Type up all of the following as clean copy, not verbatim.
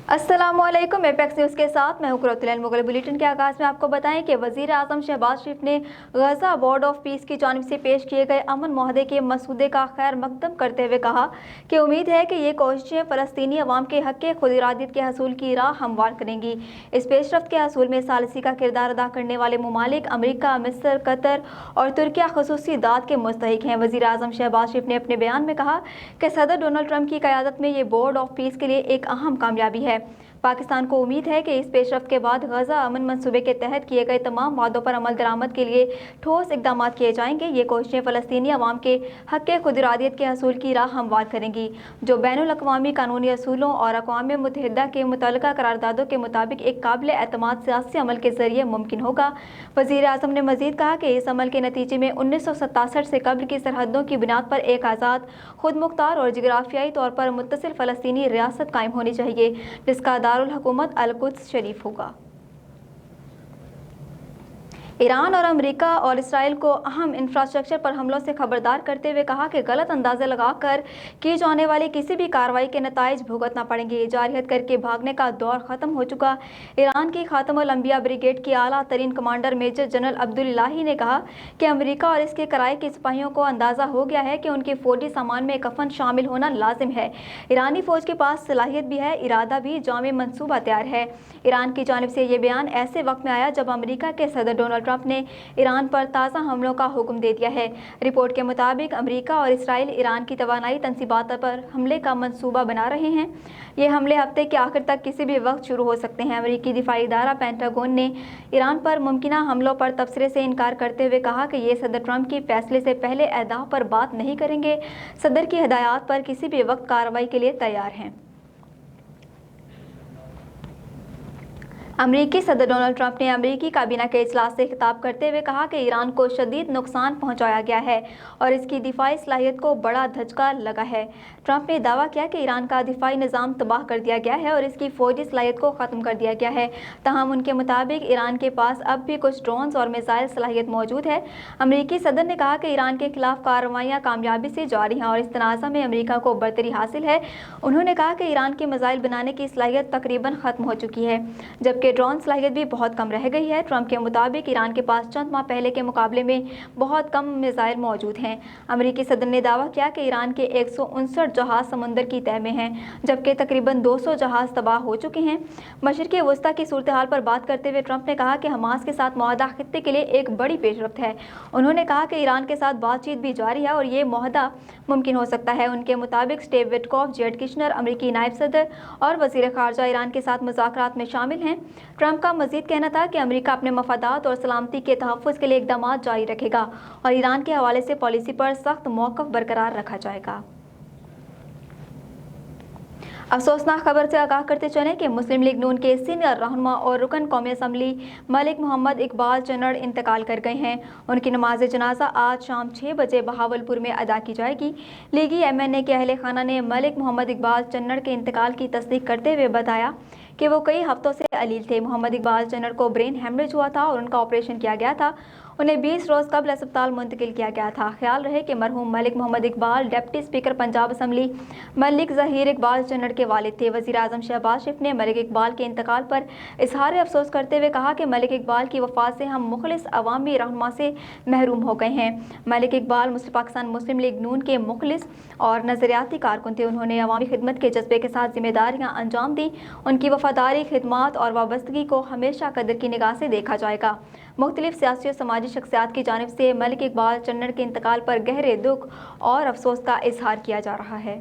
अस्सलाम वालेकुम। Apex news के साथ मैं हुकरतुल मुगल। बुलेटिन के आगाज़ में आपको बताएं कि वज़ीर आज़म शहबाज शरीफ ने गजा बोर्ड ऑफ पीस की जानिब से पेश किए गए अमन माहदे के मसूदे का खैर मकदम करते हुए कहा कि उम्मीद है कि ये कोशिशें फ़लस्तीनी अवाम के हक़ खुद इरादियत के हसूल की राह हमवार करेंगी। इस पेशरफ्त के हसूल में सालिसी का किरदार अदा करने वाले ममालिक अमरीका, मिस्र, कतर और तुर्किया ख़ुसूसी दाद के मुस्तहिक हैं। वज़ीर आज़म शहबाज शरीफ ने अपने बयान में कहा कि सदर डोनाल्ड ट्रंप की क़यादत में ये बोर्ड ऑफ पीस के लिए एक अहम कामयाबी है। पाकिस्तान को उम्मीद है कि इस पेशरफ्त के बाद गजा अमन मंसूबे के तहत किए गए तमाम वादों पर अमल दरामद के लिए ठोस इकदाम किए जाएंगे। ये कोशिशें फ़लस्तीनी अवाम के हक़ खुद इरादियत के हसूल की राह हमवार करेंगी, जो बैनुल अक़वामी कानूनी असूलों और अक़वाम मुत्तहिदा के मुतल्लिक़ा करारदादों के मुताबिक एक काबिल एतमाद सियासी अमल के ज़रिए मुमकिन होगा। वज़ीर आज़म ने मज़ीद कहा कि इस अमल के नतीजे में 1967 से कब्ल की सरहदों की बुनियाद पर एक आज़ाद, खुद मुख्तार और जोग्राफियाई तौर पर मुत्तसिल फ़लस्तीनी रियासत कायम होनी चाहिए, जिसका दारुल हुकूमत अल-कुद्स शरीफ होगा। ईरान और अमेरिका और इसराइल को अहम इंफ्रास्ट्रक्चर पर हमलों से खबरदार करते हुए कहा कि गलत अंदाजे लगाकर की जाने वाली किसी भी कार्रवाई के नताइज भुगतना पड़ेंगे। जारहियत करके भागने का दौर ख़त्म हो चुका। ईरान की खातमुल अंबिया ब्रिगेड की आला तरीन कमांडर मेजर जनरल अब्दुल इलाही ने कहा कि अमेरिका और इसके कराए के सिपाहियों को अंदाज़ा हो गया है कि उनके फ़ौजी सामान में कफन शामिल होना लाजिम है। ईरानी फ़ौज के पास सलाहियत भी है, इरादा भी, जामे मनसूबा तैयार है। ईरान की जानिब से ये बयान ऐसे वक्त में आया जब अमेरिका के सदर डोनाल्ड ट्रंप ने ईरान पर ताज़ा हमलों का हुक्म दे दिया है। रिपोर्ट के मुताबिक अमेरिका और इसराइल ईरान की तवानाई तंसीबात पर हमले का मंसूबा बना रहे हैं। ये हमले हफ्ते के आखिर तक किसी भी वक्त शुरू हो सकते हैं। अमेरिकी दिफाई इदारा पेंटागन ने ईरान पर मुमकिना हमलों पर तबसरे से इनकार करते हुए कहा कि ये सदर ट्रंप की फैसले से पहले अहदाफ पर बात नहीं करेंगे। सदर की हिदायत पर किसी भी वक्त कार्रवाई के लिए तैयार हैं। अमरीकी सदर डोनाल्ड ट्रंप ने अमरीकी काबीना के इजलास से खिताब करते हुए कहा कि ईरान को शदीद नुकसान पहुंचाया गया है और इसकी दिफाई सलाहियत को बड़ा धचका लगा है। ट्रंप ने दावा किया कि ईरान का दिफाई निज़ाम तबाह कर दिया गया है और इसकी फ़ौजी सलाहियत को ख़त्म कर दिया गया है। ताहम उनके मुताबिक ईरान के पास अब भी कुछ ड्रोन्स और मिसाइल सलाहियत मौजूद है। अमरीकी सदर ने कहा कि ईरान के खिलाफ कार्रवाइयाँ कामयाबी से जारी हैं और इस तनाज़ा में अमरीका को बरतरी हासिल है। उन्होंने कहा कि ईरान के मिसाइल बनाने की सलाहियत तकरीबन ख़त्म हो चुकी है, जबकि ड्रोन सलाहियत भी बहुत कम रह गई है। ट्रंप के मुताबिक ईरान के पास चंद माह पहले के मुकाबले में बहुत कम मिसाइल मौजूद हैं। अमरीकी सदर ने दावा किया कि ईरान के 159 जहाज़ समुंदर की तह में हैं, जबकि तकरीबन 200 जहाज़ तबाह हो चुके हैं। मशरिक़ी वस्ता की सूरत हाल पर बात करते हुए ट्रंप ने कहा कि हमास के साथ मुआहदा खित्ते के लिए एक बड़ी पेशरफ्त है। उन्होंने कहा कि ईरान के साथ बातचीत भी जारी है और ये मुआहदा मुमकिन हो सकता है। उनके मुताबिक स्टीव विटकॉफ, जेरेड किशनर, अमरीकी नायब सदर और वज़ीर ख़ारजा ईरान के साथ मुज़ाकरात में शामिल हैं। ट्रंप का मज़ीद कहना था कि अमेरिका अपने मफादात और सलामती के तहफ़्फ़ुज़ के लिए इक़दाम जारी रखेगा और ईरान के हवाले से पॉलिसी पर सख्त मौक़िफ़ बरकरार रखा जाएगा। अफसोसनाक खबर से आगाह करते चलें कि मुस्लिम लीग नून के सीनियर रहनुमा और रुकन कौमी असम्बली मलिक मोहम्मद इकबाल चन्नड़ इंतकाल कर गए हैं। उनकी नमाज जनाजा आज शाम 6 बजे बहावलपुर में अदा की जाएगी। लीगी MNA के अहले खाना ने मलिक मोहम्मद इकबाल चन्नड़ के इंतकाल की तस्दीक करते हुए बताया कि वो कई हफ्तों से अलील थे। मोहम्मद इकबाल चन्नड़ को ब्रेन हेमरेज हुआ था और उनका ऑपरेशन किया गया था। उन्हें 20 रोज़ कबल अस्पताल मुंतकिल किया गया था। ख्याल रहे कि मरहूम Malik Mohammad Iqbal deputy speaker Punjab assembly Malik Zaheer Iqbal Channar के वालिद थे। वज़ीर आज़म शहबाज शरीफ ने मलिक इकबाल के इंतकाल पर इजहार अफसोस करते हुए कहा कि मलिक इकबाल की वफ़ात से हम मुखलिस अवामी रहनुमा से महरूम हो गए हैं। मलिक इकबाल पाकिस्तान मुस्लिम लीग नून के मुखलिस और नज़रियाती कारकुन थे। उन्होंने अवामी खिदमत के जज्बे के साथ जिम्मेदारियाँ अंजाम दी। उनकी वफादारी, खिदमत और वाबस्तगी को हमेशा कदर की निगाह से देखा जाएगा। मुख्तलिफ सियासी और समाजी शख्सियात की जानिब से मलिक इकबाल चन्नड़ के इंतकाल पर गहरे दुख और अफसोस का इजहार किया जा रहा है।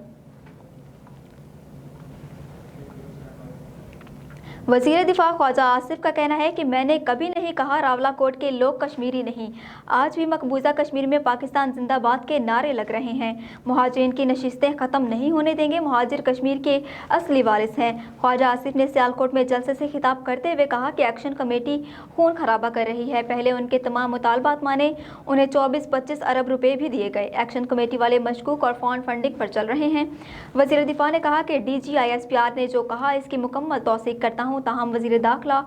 वज़ीर दिफा ख्वाजा आसिफ का कहना है कि मैंने कभी नहीं कहा रावलाकोट के लोग कश्मीरी नहीं। आज भी मकबूजा कश्मीर में पाकिस्तान जिंदाबाद के नारे लग रहे हैं। मुहाजिरीन की नशिस्तें ख़त्म नहीं होने देंगे। मुहाजिर कश्मीर के असली वारिस हैं। ख्वाजा आसिफ ने सियालकोट में जलसे से खिताब करते हुए कहा कि एक्शन कमेटी खून खराबा कर रही है। पहले उनके तमाम मुतालबात माने, उन्हें 24-25 अरब रुपये भी दिए गए। एक्शन कमेटी वाले मशकूक और फंडिंग पर चल रहे हैं। वज़ीर दिफा ने कहा कि DG ISPR ने जो कहा इसकी मुकम्मल तौसीक करता हूँ। हूँ, ताहम वज़ीर दाखिला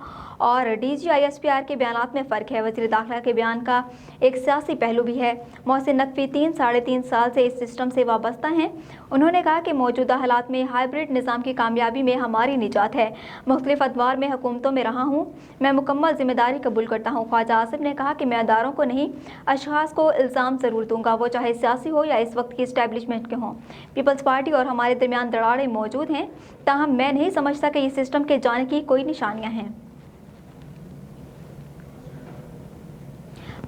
और DGISPR के बयानात में फ़र्क है। वज़ीर दाखिला के बयान का एक सियासी पहलू भी है। मोहसिन नकवी 3-3.5 साल से इस सिस्टम से वाबस्ता हैं। उन्होंने कहा कि मौजूदा हालात में हाइब्रिड निज़ाम की कामयाबी में हमारी निजात है। मुख्तलिफ अदवार में हुकूमतों में रहा हूँ, मैं मुकम्मल जिम्मेदारी कबूल करता हूँ। ख्वाजा आसिफ ने कहा कि मैं अदारों को नहीं, अशखास को इल्ज़ाम ज़रूर दूंगा, वो चाहे सियासी हो या इस वक्त की इस्टेब्लिशमेंट के हों। पीपल्स पार्टी और हमारे दरमियान दरारें मौजूद हैं, ताहम मैं नहीं समझता कि इस सिस्टम के जाने की कोई निशानियाँ हैं।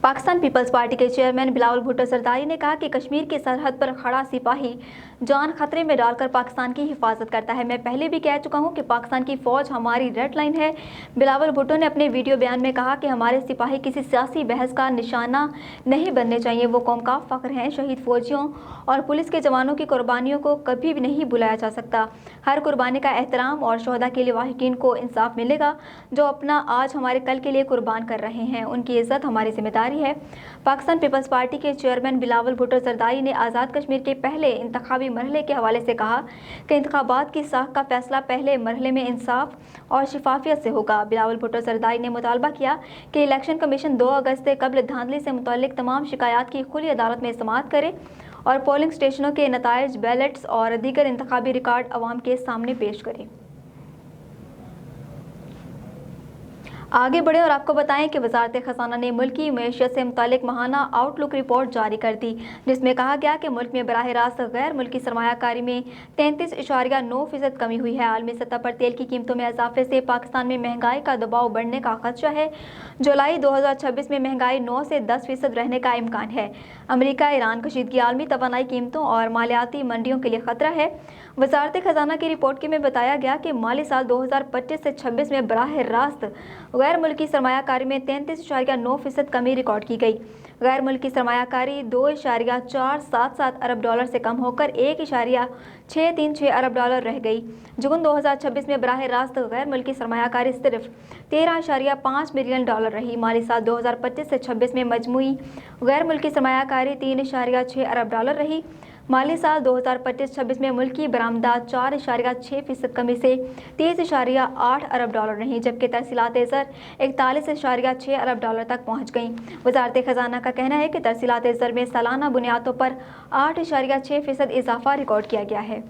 पाकिस्तान पीपल्स पार्टी के चेयरमैन बिलावल भुट्टो जरदारी ने कहा कि कश्मीर की सरहद पर खड़ा सिपाही जान खतरे में डालकर पाकिस्तान की हिफाजत करता है। मैं पहले भी कह चुका हूं कि पाकिस्तान की फ़ौज हमारी रेड लाइन है। बिलावल भुट्टो ने अपने वीडियो बयान में कहा कि हमारे सिपाही किसी सियासी बहस का निशाना नहीं बनने चाहिए, वो कौम का फ़ख्र हैं। शहीद फौजियों और पुलिस के जवानों की कुर्बानियों को कभी भी नहीं भुलाया जा सकता। हर कुर्बानी का एहतराम और शोहदा के लिए वाहिकीन को इंसाफ मिलेगा जो अपना आज हमारे कल के लिए कुर्बान कर रहे हैं। उनकी इज्जत हमारी जिम्मेदारी है। पाकिस्तान पीपल्स पार्टी के चेयरमैन बिलावल भुट्टो जरदारी ने आज़ाद कश्मीर के पहले इंतखाबी मरहले के हवाले से कहा कि इंतखाबात की साख का फैसला पहले मरहले में इंसाफ और शिफाफियत से होगा। बिलावल भुट्टो जरदारी ने मुतालबा किया कि इलेक्शन कमीशन 2 अगस्त से कबल धांधली से मुतल्लिक तमाम शिकायत की खुली अदालत में समाअत करे और पोलिंग स्टेशनों के नताइज, बैलेट्स और दीगर इंतखाबी रिकॉर्ड अवाम के सामने पेश करे। आगे बढ़े और आपको बताएं कि वजारत खजाना ने मुल्की मईशत से मुतालिक माहाना आउटलुक रिपोर्ट जारी कर दी, जिसमें कहा गया कि मुल्क में बराह रास्त गैर मुल्की सरमायाकारी में 33.9% कमी हुई है। आलमी सतह पर तेल की कीमतों में इजाफे से पाकिस्तान में महंगाई का दबाव बढ़ने का खदशा है। जुलाई 2026 में महंगाई 9 से 10% रहने का इम्कान है। अमरीका, ईरान, कशीदगी, आलमी तवानाई कीमतों और मालियाती मंडियों के लिए खतरा है। वजारत खजाना की रिपोर्ट में बताया गया कि माली साल 2025 से 26 में बराह रास्त गैर मुल्की सरमायाकारी में 33.9% कमी रिकॉर्ड की गई। गैर मुल्की सरमायाकारी $2.477 अरब से कम होकर $1.636 अरब रह गई। जून 2026 में बराह रास्त गैर मुल्की सरमायाकारी सिर्फ $13.5 मिलियन रही। माली साल 2025 से 26 में मजमूई गैर मुल्की सरमायाकारी $3.6 अरब रही। माली साल 2025-26 में मुल्की बरामदात 4.6% कमी से 30.8 अरब रही, जबकि तरसीलात ज़र 41.6 अरब तक पहुँच गईं। वजारत खजाना का कहना है कि तरसीलात ज़र में सालाना बुनियादों पर 8.6% इजाफा रिकॉर्ड किया गया है।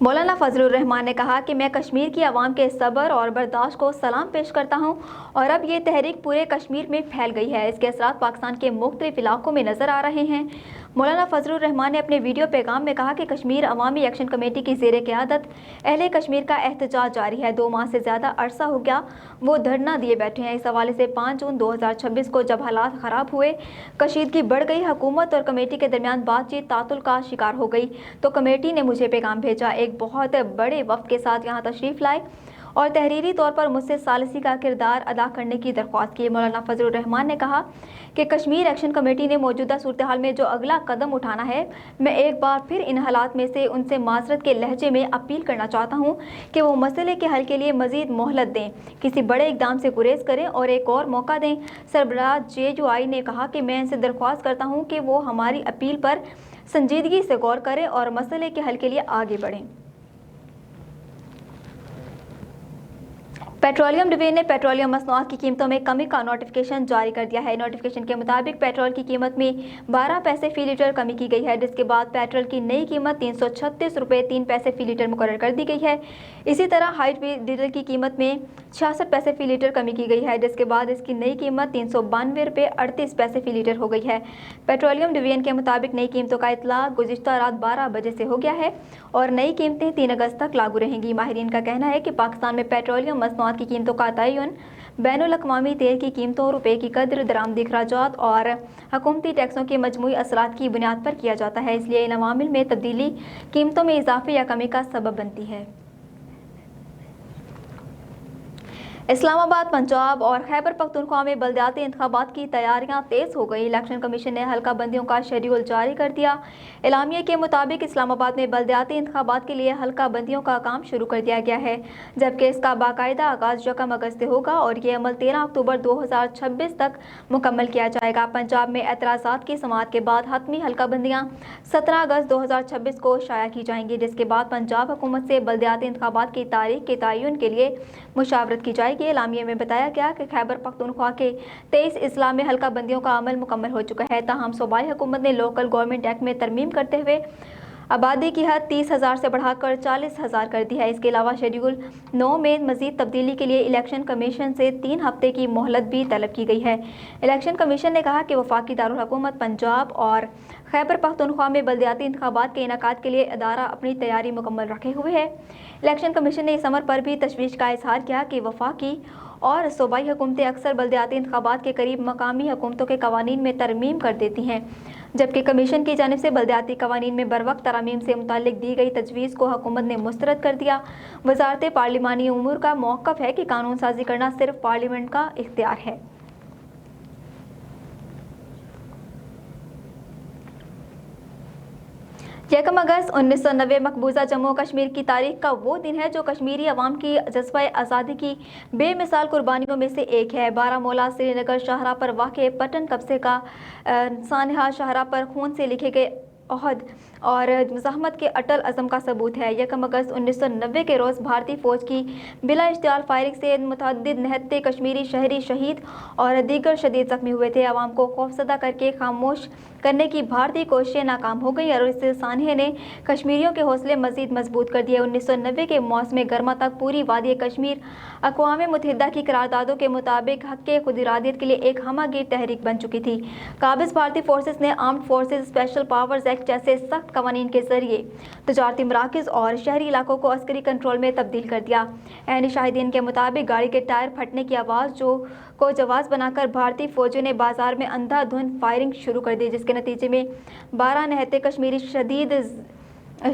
मौलाना फजलुर रहमान ने कहा कि मैं कश्मीर की आवाम के सब्र और बर्दाश्त को सलाम पेश करता हूं और अब ये तहरीक पूरे कश्मीर में फैल गई है। इसके असरात पाकिस्तान के मुख्तलिफ इलाकों में नजर आ रहे हैं। मौलाना फजलुर रहमान ने अपने वीडियो पैगाम में कहा कि कश्मीर अवामी एक्शन कमेटी की ज़ेर क़यादत अहले कश्मीर का एहतजाज जारी है। 2 माह से ज़्यादा अरसा हो गया वो धरना दिए बैठे हैं। इस हवाले से 5 जून 2026 को जब हालात ख़राब हुए, कशीदगी बढ़ गई, हुकूमत और कमेटी के दरमियान बातचीत तातुल का शिकार हो गई, तो कमेटी ने मुझे पैगाम भेजा, एक बहुत बड़े वफ़द के साथ यहाँ तशरीफ़ लाए और तहरीरी तौर पर मुझसे सालिसी का किरदार अदा करने की दरख्वास्त की। मौलाना फजलुर रहमान ने कहा कि कश्मीर एक्शन कमेटी ने मौजूदा सूरत हाल में जो अगला कदम उठाना है, मैं एक बार फिर इन हालात में से उनसे माजरत के लहजे में अपील करना चाहता हूँ कि वो मसले के हल के लिए मज़ीद मोहलत दें, किसी बड़े इकदाम से गुरेज करें और एक और मौका दें। सरबराह JUI ने कहा कि मैं इनसे दरख्वास्त करता हूँ कि वो हमारी अपील पर संजीदगी से गौर करें और मसले के हल के लिए आगे बढ़ें। पेट्रोलियम डिवीजन ने पेट्रोलियम मसनूआत की कीमतों में कमी का नोटिफिकेशन जारी कर दिया है। नोटिफिकेशन के मुताबिक पेट्रोल की कीमत में 12 पैसे फी लीटर कमी की गई है, जिसके बाद पेट्रोल की नई कीमत 336 रुपये 3 पैसे फी लीटर मुकर्रर कर दी गई है। इसी तरह हाइट डीजल की कीमत में 66 पैसे फी लीटर कमी की गई है, जिसके बाद इसकी नई कीमत 392 रुपये 38 पैसे फी लीटर हो गई है। पेट्रोलियम डिवीजन के मुताबिक नई कीमतों का इतलाक गुज़िश्ता रात 12 बजे से हो गया है और नई कीमतें 3 अगस्त तक लागू रहेंगी। माहिरीन का कहना है कि पाकिस्तान में पेट्रोलियम मसनूआत की कीमतों का तयन बैनुल-अक़वामी तेल की कीमतों, रुपये की कदर, दरामदी अखराजात और हुकूमती टैक्सों के मजमूई असरात की बुनियाद पर किया जाता है। इसलिए इन अवामिल में तब्दीली कीमतों में इजाफे या कमी का सबब बनती है। اسلام آباد، پنجاب اور خیبر پختونخوا میں بلدیاتی انتخابات کی تیاریاں تیز ہو گئی۔ الیکشن کمیشن نے حلقہ بندیوں کا شیڈول جاری کر دیا۔ اعلامیے کے مطابق اسلام آباد میں بلدیاتی انتخابات کے لیے حلقہ بندیوں کا کام شروع کر دیا گیا ہے، جبکہ اس کا باقاعدہ آغاز 1 اگست سے ہوگا اور یہ عمل 13 اکتوبر 2026 تک مکمل کیا جائے گا۔ پنجاب میں اعتراضات کی سماعت کے بعد حتمی حلقہ بندیاں 17 اگست 2026 کو شائع کی جائیں گی، جس کے بعد پنجاب حکومت سے بلدیاتی انتخابات کی تاریخ کے تعین کے لیے مشاورت کی جائے گی۔ اعلامیے میں بتایا گیا کہ خیبر پختونخوا کے 23 اضلاع میں حلقہ بندیوں کا عمل مکمل ہو چکا ہے، تاہم صوبائی حکومت نے لوکل گورنمنٹ ایکٹ میں ترمیم کرتے ہوئے آبادی کی حد 30,000 سے بڑھا کر 40,000 کر دی ہے۔ اس کے علاوہ شیڈول 9 میں مزید تبدیلی کے لیے الیکشن کمیشن سے 3 ہفتے کی مہلت بھی طلب کی گئی ہے۔ الیکشن کمیشن نے کہا کہ وفاقی دارالحکومت پنجاب اور خیبر پختونخوا میں بلدیاتی انتخابات کے انعقاد کے لیے ادارہ اپنی تیاری مکمل رکھے ہوئے ہے۔ الیکشن کمیشن نے اس امر پر بھی تشویش کا اظہار کیا کہ وفاقی اور صوبائی حکومتیں اکثر بلدیاتی انتخابات کے قریب مقامی حکومتوں کے قوانین میں ترمیم کر دیتی ہیں، جبکہ کمیشن کی جانب سے بلدیاتی قوانین میں بروقت ترامیم سے متعلق دی گئی تجویز کو حکومت نے مسترد کر دیا۔ وزارت پارلیمانی امور کا موقف ہے کہ قانون سازی کرنا صرف پارلیمنٹ کا اختیار ہے۔ 1 اگست 1990 مقبوضہ جموں و کشمیر کی تاریخ کا وہ دن ہے جو کشمیری عوام کی جذبہ آزادی کی بے مثال قربانیوں میں سے ایک ہے۔ بارہمولہ سری نگر شاہراہ پر واقع پٹن قبضے کا سانحہ شاہراہ پر خون سے لکھے گئے عہد اور مزاحمت کے اٹل عزم کا ثبوت ہے۔ 1 اگست 1990 کے روز بھارتی فوج کی بلا اشتعال فائرنگ سے متعدد نہتے کشمیری شہری شہید اور دیگر شدید زخمی ہوئے تھے۔ عوام کو خوفزدہ کر کے خاموش کرنے کی بھارتی کوششیں ناکام ہو گئیں اور اس سانحے نے کشمیریوں کے حوصلے مزید مضبوط کر دیے۔ 1990 کے موسم گرما تک پوری وادی کشمیر اقوام متحدہ کی قراردادوں کے مطابق حق خود ارادیت کے لیے ایک ہمہ گیر تحریک بن چکی تھی۔ قابض بھارتی فورسز نے armed forces special powers act جیسے سخت قوانین کے ذریعے تجارتی مراکز اور شہری علاقوں کو عسکری کنٹرول میں تبدیل کر دیا۔ عینی شاہدین کے مطابق گاڑی کے ٹائر پھٹنے کی آواز کو جواز بنا کر بھارتی فوجیوں نے بازار میں اندھا دھند فائرنگ شروع کر دی، جس کے نتیجے میں 12 نہتے کشمیری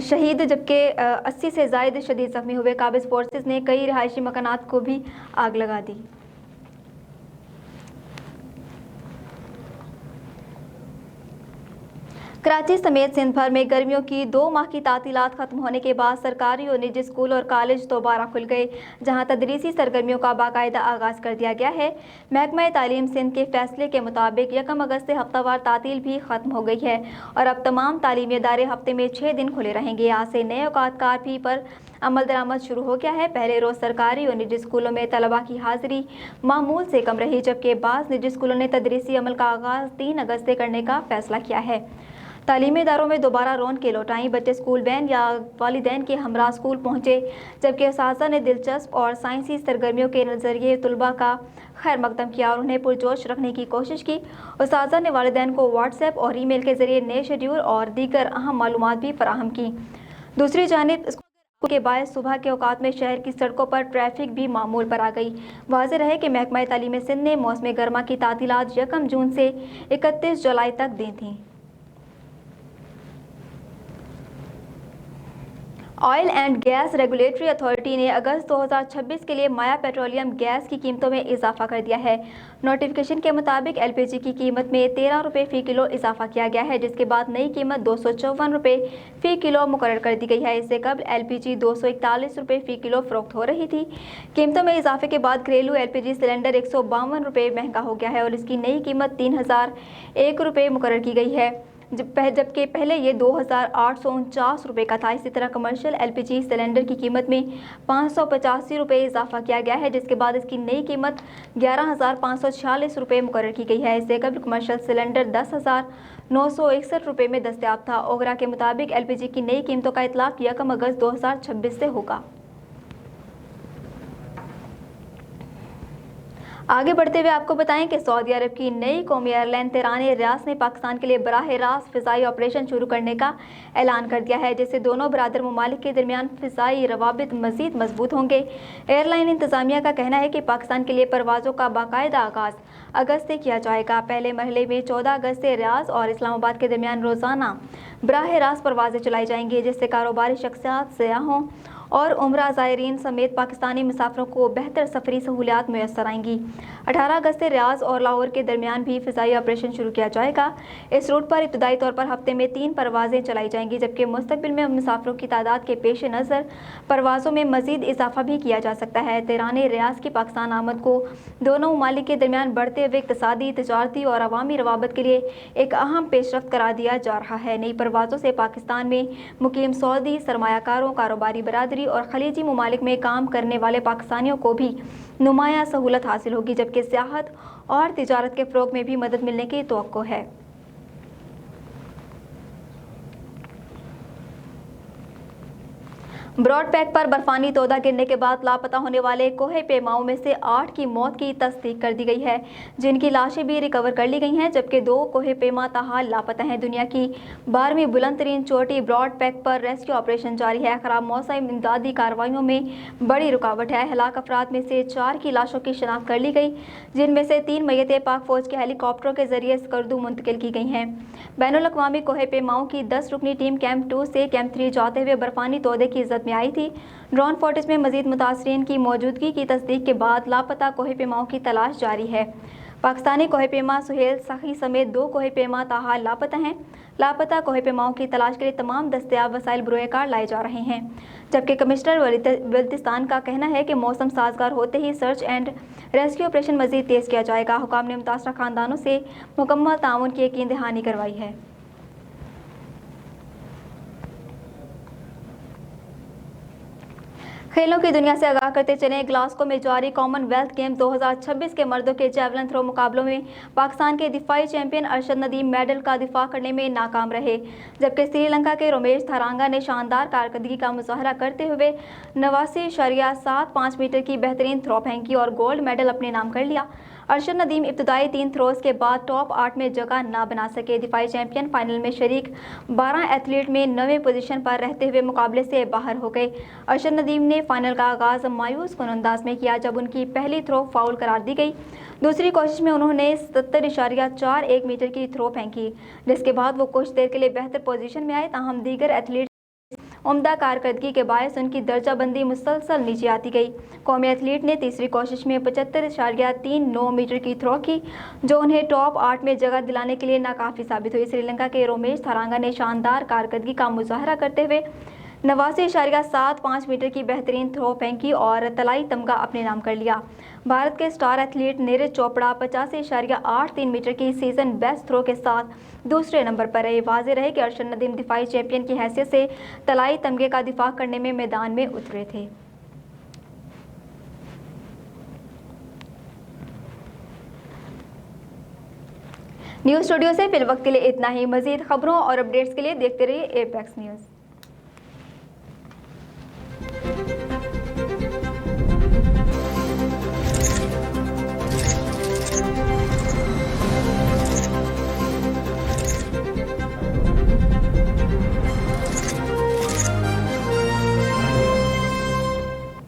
شہید جبکہ 80 سے زائد شدید زخمی ہوئے۔ قابض فورسز نے کئی رہائشی مکانات کو بھی آگ لگا دی۔ کراچی سمیت سندھ بھر میں گرمیوں کی 2 ماہ کی تعطیلات ختم ہونے کے بعد سرکاری اور نجی اسکول اور کالج دوبارہ کھل گئے، جہاں تدریسی سرگرمیوں کا باقاعدہ آغاز کر دیا گیا ہے۔ محکمہ تعلیم سندھ کے فیصلے کے مطابق 1 اگست سے ہفتہ وار تعطیل بھی ختم ہو گئی ہے اور اب تمام تعلیمی ادارے ہفتے میں 6 دن کھلے رہیں گے۔ آج سے نئے اوقات کار بھی پر عمل درآمد شروع ہو گیا ہے۔ پہلے روز سرکاری اور نجی اسکولوں میں طلباء کی حاضری معمول سے کم رہی، جبکہ بعض نجی اسکولوں نے تدریسی عمل کا آغاز 3 اگست سے کرنے کا فیصلہ کیا ہے۔ تعلیمی اداروں میں دوبارہ رونقیں لوٹ آئیں، بچے اسکول وین یا والدین کے ہمراہ اسکول پہنچے، جبکہ اساتذہ نے دلچسپ اور سائنسی سرگرمیوں کے ذریعے طلباء کا خیر مقدم کیا اور انہیں پرجوش رکھنے کی کوشش کی۔ اساتذہ نے والدین کو واٹس ایپ اور ای میل کے ذریعے نئے شیڈول اور دیگر اہم معلومات بھی فراہم کی۔ دوسری جانب اسکول کے باعث صبح کے اوقات میں شہر کی سڑکوں پر ٹریفک بھی معمول پر آ گئی۔ واضح رہے کہ محکمہ تعلیم سندھ نے موسم گرما کی تعطیلات 1 جون سے 31 جولائی تک دی تھیں۔ Oil and gas regulatory authority نے اگست 2026 کے لیے مائع پیٹرولیم گیس کی قیمتوں میں اضافہ کر دیا ہے۔ نوٹیفکیشن کے مطابق ایل پی جی کی قیمت میں 13 روپے فی کلو اضافہ کیا گیا ہے، جس کے بعد نئی قیمت 254 روپے فی کلو مقرر کر دی گئی ہے۔ اس سے قبل ایل پی جی 241 روپے فی کلو فروخت ہو رہی تھی۔ قیمتوں میں اضافے کے بعد گھریلو ایل پی جی سلنڈر 152 روپے مہنگا ہو گیا ہے اور اس کی نئی قیمت 3001 روپے مقرر کی گئی ہے، جبکہ پہلے یہ 2849 روپے کا تھا۔ اسی طرح commercial L P G cylinder کی قیمت میں 585 روپے اضافہ کیا گیا ہے، جس کے بعد اس کی نئی قیمت 11,546 روپے مقرر کی گئی ہے۔ اس سے قبل کمرشل سلنڈر 10,961 روپے میں دستیاب تھا۔ اوگرا کے مطابق ایل پی جی کی نئی قیمتوں کا اطلاق 1 اگست 2026 سے ہوگا۔ آگے بڑھتے ہوئے آپ کو بتائیں کہ سعودی عرب کی نئی قومی ایئر لائن طیران ریاض نے پاکستان کے لیے براہ راست فضائی آپریشن شروع کرنے کا اعلان کر دیا ہے، جس سے دونوں برادر ممالک کے درمیان فضائی روابط مزید مضبوط ہوں گے۔ ایئر لائن انتظامیہ کا کہنا ہے کہ پاکستان کے لیے پروازوں کا باقاعدہ آغاز اگست سے کیا جائے گا۔ پہلے مرحلے میں 14 اگست سے ریاض اور اسلام آباد کے درمیان روزانہ براہ راست پروازیں چلائی جائیں گی، جس سے کاروباری شخصیات، سیاحوں اور عمرہ زائرین سمیت پاکستانی مسافروں کو بہتر سفری سہولیات میسر آئیں گی۔ 18 اگست سے ریاض اور لاہور کے درمیان بھی فضائی آپریشن شروع کیا جائے گا۔ اس روٹ پر ابتدائی طور پر ہفتے میں 3 پروازیں چلائی جائیں گی، جبکہ مستقبل میں مسافروں کی تعداد کے پیش نظر پروازوں میں مزید اضافہ بھی کیا جا سکتا ہے۔ طیران ریاض کی پاکستان آمد کو دونوں ممالک کے درمیان بڑھتے ہوئے اقتصادی، تجارتی اور عوامی روابط کے لیے ایک اہم پیش رفت قرار دیا جا رہا ہے۔ نئی پروازوں سے پاکستان میں مقیم سعودی سرمایہ کاروں، کاروباری برادری اور خلیجی ممالک میں کام کرنے والے پاکستانیوں کو بھی نمایاں سہولت حاصل ہوگی، جبکہ سیاحت اور تجارت کے فروغ میں بھی مدد ملنے کی توقع ہے۔ براڈ پیک پر برفانی تودہ گرنے کے بعد لاپتہ ہونے والے کوہ پیماؤں میں سے 8 کی موت کی تصدیق کر دی گئی ہے، جن کی لاشیں بھی ریکور کر لی گئی ہیں، جبکہ 2 کوہ پیما تاحال لاپتہ ہیں۔ دنیا کی 12ویں بلند ترین چوٹی براڈ پیک پر ریسکیو آپریشن جاری ہے۔ خراب موسم امدادی کارروائیوں میں بڑی رکاوٹ ہے۔ ہلاک افراد میں سے 4 کی لاشوں کی شناخت کر لی گئی، جن میں سے 3 میتیں پاک فوج کے ہیلی کاپٹروں کے ذریعے اسکردو منتقل کی گئی ہیں۔ بین الاقوامی کوہ پیماؤں کی 10 رکنی ٹیم کیمپ 2 سے کیمپ 3 جاتے ہوئے برفانی تودے کی زد میں آئی تھی۔ ڈرون فورٹس میں مزید متاثرین کی موجودگی کی تصدیق کے بعد لاپتہ کوہ پیماؤں کی تلاش جاری ہے۔ پاکستانی کوہ پیما سہیل سخی سمیت 2 کوہ پیما تاحال لاپتہ ہیں۔ لاپتہ کوہ پیماؤں کی تلاش کے لیے تمام دستیاب وسائل بروئے کار لائے جا رہے ہیں، جبکہ کمشنر بلتستان کا کہنا ہے کہ موسم سازگار ہوتے ہی سرچ اینڈ ریسکیو آپریشن مزید تیز کیا جائے گا۔ حکام نے متاثرہ خاندانوں سے مکمل تعاون کی یقین دہانی کروائی ہے۔ کھیلوں کی دنیا سے آگاہ کرتے چلیں، گلاسگو میں جاری کامن ویلتھ گیمز 2026 کے مردوں کے جیولن تھرو مقابلوں میں پاکستان کے دفاعی چیمپئن ارشد ندیم میڈل کا دفاع کرنے میں ناکام رہے، جبکہ سری لنکا کے رومیش تھرانگا نے شاندار کارکردگی کا مظاہرہ کرتے ہوئے 89.75 میٹر کی بہترین تھرو پھینکی اور گولڈ میڈل اپنے نام کر لیا۔ ارشد ندیم ابتدائی 3 تھروز کے بعد ٹاپ 8 میں جگہ نہ بنا سکے۔ دفاعی چیمپئن فائنل میں شریک 12 ایتھلیٹ میں 9ویں پوزیشن پر رہتے ہوئے مقابلے سے باہر ہو گئے۔ ارشد ندیم نے فائنل کا آغاز مایوس کن انداز میں کیا جب ان کی پہلی تھرو فاؤل قرار دی گئی۔ دوسری کوشش میں انہوں نے 70.41 میٹر کی تھرو پھینکی، جس کے بعد وہ کچھ دیر کے لیے بہتر پوزیشن میں آئے، تاہم دیگر ایتھلیٹ عمدہ کارکردگی کے باعث ان کی درجہ بندی مسلسل نیچے آتی گئی۔ قومی ایتھلیٹ نے تیسری کوشش میں 75.39 میٹر کی تھرو کی، جو انہیں ٹاپ 8 میں جگہ دلانے کے لیے ناکافی ثابت ہوئی۔ سری لنکا کے رومیش تھرانگا نے شاندار کارکردگی کا مظاہرہ کرتے ہوئے 89.75 میٹر کی بہترین تھرو پھینکی اور طلائی تمغہ اپنے نام کر لیا۔ بھارت کے star athlete Neeraj Chopra 85.83 metre کی سیزن بیسٹ تھرو کے ساتھ دوسرے نمبر پر رہے۔ واضح رہے کہ ارشد ندیم دفاعی چیمپئن کی حیثیت سے طلائی تمغے کا دفاع کرنے میں میدان میں اترے تھے۔ نیوز اسٹوڈیو سے فی الوقت کے لیے اتنا ہی۔ مزید خبروں اور اپڈیٹس کے لیے دیکھتے رہیے ایپیکس نیوز۔